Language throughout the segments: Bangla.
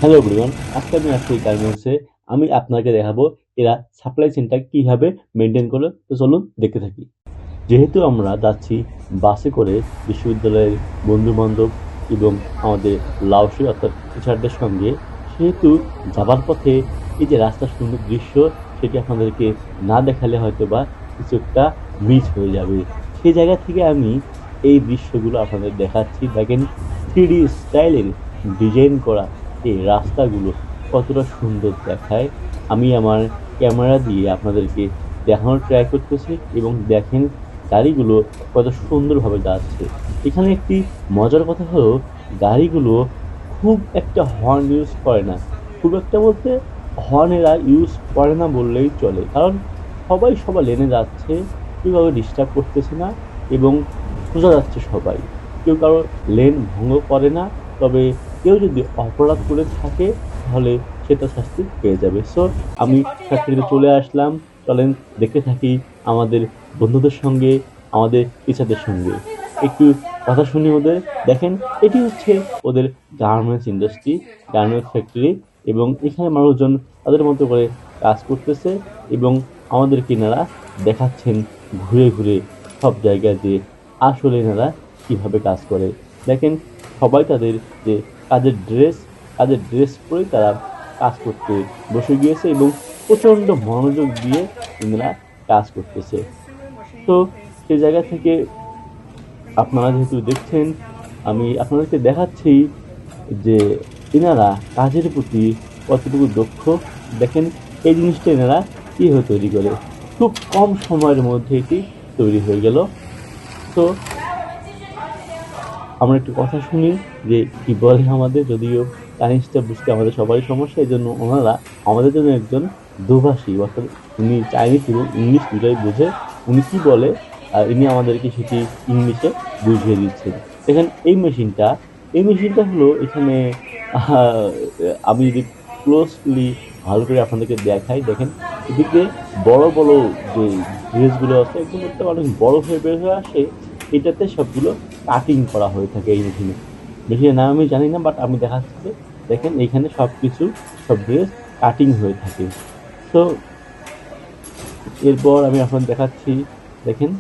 হ্যালো এভরিওয়ান, আজকে আমি আসছি গার্মেন্টসে। আমি আপনাকে দেখাবো এরা সাপ্লাই চেইনটা কিভাবে মেনটেন করে। তো চলুন দেখতে থাকি। যেহেতু আমরা যাচ্ছি বাসে করে বিশ্ববিদ্যালয়ের বন্ধু বান্ধব এবং আমাদের লাউসি অর্থাৎ টিচারদের সঙ্গে, সেহেতু যাবার পথে এই যে রাস্তার সুন্দর দৃশ্য, সেটি আপনাদেরকে না দেখালে হয়তো বা কিছু একটা মিস হয়ে যাবে। সেই জায়গা থেকে আমি এই দৃশ্যগুলো আপনাদের দেখাচ্ছি। দেখেন, 3D স্টাইলের ডিজাইন করা এই রাস্তাগুলো কতটা সুন্দর দেখায়। আমি আমার ক্যামেরা দিয়ে আপনাদেরকে দেখানোর ট্রাই করতেছি এবং দেখেন গাড়িগুলো কত সুন্দরভাবে যাচ্ছে। এখানে একটি মজার কথা হলো, গাড়িগুলো খুব একটা হর্ন ইউজ করে না। খুব একটা বলতে হর্ন এরা ইউজ করে না বললেই চলে, কারণ সবাই সবার লেনে যাচ্ছে, কেউ কাউকে ডিস্টার্ব করতেছে না এবং সোজা যাচ্ছে সবাই। কেউ কারো লেন ভঙ্গ করে না। তবে কেউ যদি অপরাধ করে থাকে তাহলে সেটা শাস্তি পেয়ে যাবে। সো আমি ফ্যাক্টরিতে চলে আসলাম। চলেন দেখতে থাকি আমাদের বন্ধুদের সঙ্গে, আমাদের টিচারদের সঙ্গে একটু কথা শুনি ওদের। দেখেন, এটি হচ্ছে ওদের গার্মেন্টস ইন্ডাস্ট্রি, গার্মেন্টস ফ্যাক্টরি, এবং এখানে মানুষজন তাদের মতো করে কাজ করতেছে এবং আমাদেরকে এনারা দেখাচ্ছেন ঘুরে ঘুরে সব জায়গায় যে আসলে এনারা কিভাবে কাজ করে। দেখেন, সবাই তাদের যে কাজের ড্রেস পরেই তারা কাজ করতে বসে গিয়েছে এবং প্রচন্ড মনোযোগ দিয়ে এনারা কাজ করতেছে। তো সেই জায়গা থেকে আপনারা যেহেতু দেখছেন, আমি আপনাদেরকে দেখাচ্ছি যে এনারা কাজের প্রতি কতটুকু দক্ষ। দেখেন, এই জিনিসটা এনারা কিভাবে তৈরি করে, খুব কম সময়ের মধ্যে এটি তৈরি হয়ে গেল। তো আমরা একটু কথা শুনি যে কি বলে আমাদের। যদিও চাইনিজটা বুঝতে আমাদের সবারই সমস্যা, এই জন্য ওনারা আমাদের জন্য একজন দোভাষী, অর্থাৎ উনি চাইনিজ এবং ইংলিশ দুটাই বোঝে। উনি কি বলে আর ইনি আমাদেরকে সেটি ইংলিশে বুঝিয়ে দিচ্ছেন। দেখেন, এই মেশিনটা হলো এখানে, আহ, আমি যদি ক্লোজলি ভালো করে আপনাদেরকে দেখাই, দেখেন এদিকে বড় বড় যে ড্রেসগুলো আছে একদম একটা অনেক বড় হয়ে বের হয়ে আসে। এটাতে সবগুলো কাটিং করা হয়ে থাকে এই মেশিনে। মেশিনের নাম আমি জানি না, বাট আমি দেখাচ্ছি যে দেখেন এইখানে সবকিছু, সব ড্রেস কাটিং হয়ে থাকে। তো এরপর আমি এখন দেখাচ্ছি। দেখেন,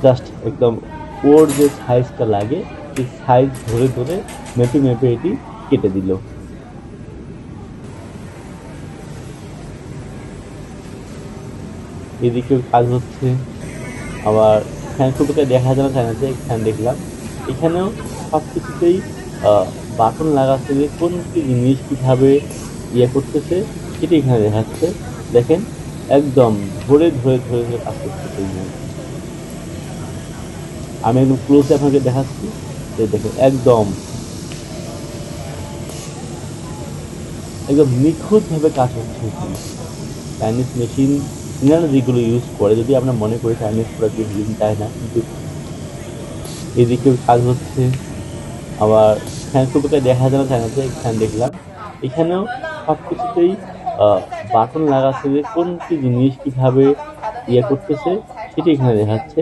জাস্ট একদম ওর যে সাইজটা লাগে সেই সাইজ ধরে ধরে মেপে মেপে এটি কেটে দিল। এদিকেও কাজ হচ্ছে। আবার ফ্যান খুব একটা দেখা যায় না চায়নাতে, ফ্যান দেখলাম। এখানেও সব কিছুতেই বাটন লাগাচ্ছে যে কোন কি জিনিস কিভাবে ইয়ে করতেছে সেটা এখানে দেখাচ্ছে। দেখেন, একদম ধরে ধরে ধরে ধরে কাজ করতেছে এখানে। আমি একদম ক্লোজে আপনাকে দেখাচ্ছি যে দেখেন, একদম একদম নিখুঁত ভাবে কাজ হচ্ছে এখানে। চাইনিজ মেশিন ইনারা যেগুলো ইউজ করে, যদি আমরা মনে করি চাইনিজ প্রোডাক্ট ইউজ চায় না, কিন্তু এদিকেও কাজ হচ্ছে। আবার ফ্যান খুব একটা দেখা যায় না চায়নাতে, ফ্যান দেখলাম। এখানেও সব কিছুতেই বাটন লাগাচ্ছে যে কোন কি জিনিস কিভাবে ইয়ে করতেছে সেটা এখানে দেখাচ্ছে।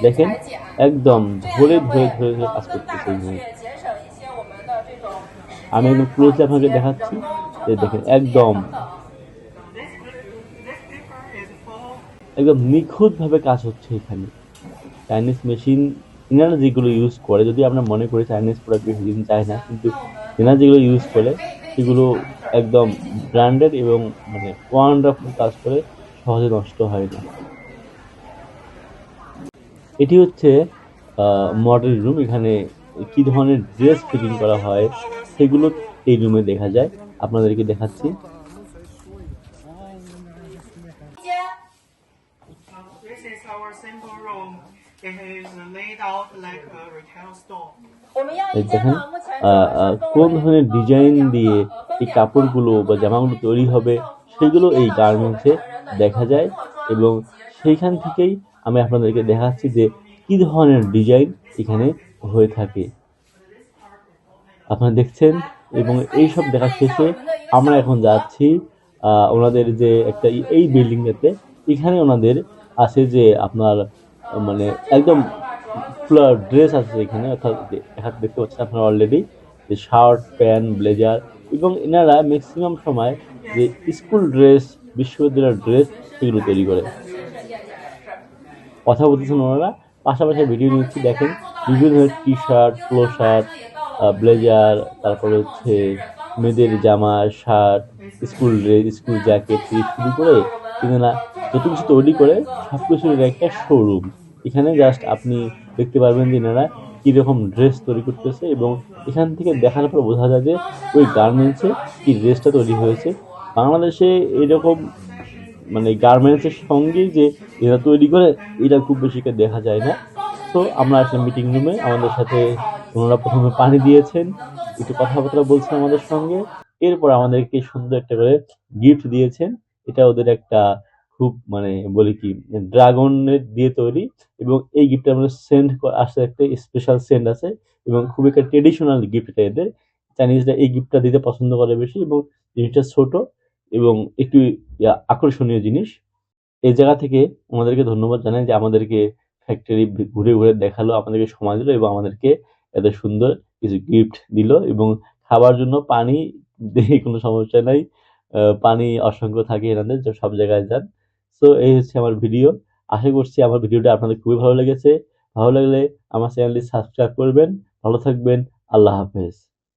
দেখেন, একদম ধরে ধরে ধরে ধরে কাজ করতেছে এখানে। আমি একদম ক্লোজলি আপনাকে দেখাচ্ছি যে দেখেন, একদম একদম নিখুঁত ভাবে কাজ হচ্ছে এখানে। চাইনিজ মেশিন এনারা যেগুলো ইউজ করে, যদি আমরা মনে করি Chinese product made in China, কিন্তু এনারা যেগুলো ইউজ করে সেগুলো একদম ব্র্যান্ডেড এবং মানে ওয়ান্ডারফুল কাজ করে, সহজে নষ্ট হয় না। এটি হচ্ছে মডেল রুম। এখানে কি ধরনের ড্রেস ফিটিং করা হয় সেগুলো এই রুমে দেখা যায়। আপনাদেরকে দেখাচ্ছি। This is our simple room. It is laid out like a retail store. এই দেখেন, কোন ধরনের ডিজাইন দিয়ে এই কাপড়গুলো বা জামাগুলো তৈরি হবে সেগুলো এই গার্মেন্টসে দেখা যায়। এবং সেইখান থেকেই আমি আপনাদেরকে দেখাচ্ছি যে কি ধরনের ডিজাইন এখানে হয়ে থাকে। আপনারা দেখছেন, এবং এই সব দেখা শেষে আমরা এখন যাচ্ছি ওনাদের যে একটা এই বিল্ডিংটাতে। এখানে ওনাদের আছে যে আপনার মানে একদম পুরো ড্রেস আছে এখানে, অর্থাৎ এখানে দেখতে পাচ্ছেন আপনারা অলরেডি যে শার্ট প্যান্ট ব্লেজার, এবং এনারা ম্যাক্সিমাম সময় যে স্কুল ড্রেস বিশ্ববিদ্যালয়ের ড্রেস সেগুলো তৈরি করে। কথা বলতেছেন ওনারা, পাশাপাশি ভিডিও নিচ্ছি, দেখেন বিভিন্ন ধরনের T shirt, polo shirt, blazer, তারপরে হচ্ছে মেয়েদের জামা, shirt, school dress, school jacket থেকে শুরু করে এনারা যত কিছু তৈরি করে সবকিছুর একটা শোরুম। এখানে জাস্ট আপনি দেখতে পারবেন যে এনারা কিরকম ড্রেস তৈরি করতেছে, এবং এখান থেকে দেখার পর বোঝা যায় যে ওই গার্মেন্টসে কি ড্রেসটা তৈরি হয়েছে। বাংলাদেশে এরকম মানে গার্মেন্টসের সঙ্গেই যে এরা তৈরি করে এটা খুব বেশি দেখা যায় না। তো আমরা আসলাম মিটিং রুমে, আমাদের সাথে ওনারা প্রথমে পানি দিয়েছেন, একটু কথাবার্তা বলছেন আমাদের সঙ্গে, এরপর আমাদেরকে সুন্দর একটা করে গিফট দিয়েছেন। এটা ওদের একটা খুব মানে বলি কি ড্রাগনের দিয়ে তৈরি, এবং এই গিফটের মধ্যে সেন্ট আসে, একটা স্পেশাল সেন্ট আছে, এবং খুব একটা ট্রেডিশনাল গিফট এটা এদের। চাইনিজরা এই গিফটটা দিতে পছন্দ করে বেশি, এবং জিনিসটা ছোট এবং একটু আকর্ষণীয় জিনিস। এই জায়গা থেকে আমাদেরকে ধন্যবাদ জানাই যে আমাদেরকে ফ্যাক্টরি ঘুরে ঘুরে দেখালো, আমাদেরকে সময় দিল, এবং আমাদেরকে এত সুন্দর কিছু গিফট দিল, এবং খাবার জন্য পানি দিয়ে কোনো সমস্যা নাই। পানি অসংখ্য থাকে এনাদের, সব জায়গায় যান। সো এই হচ্ছে আমার ভিডিও। আশা করছি আমার ভিডিওটা আপনাদের খুবই ভালো লেগেছে। ভালো লাগলে আমার চ্যানেলটি সাবস্ক্রাইব করবেন। ভালো থাকবেন। আল্লাহ হাফেজ।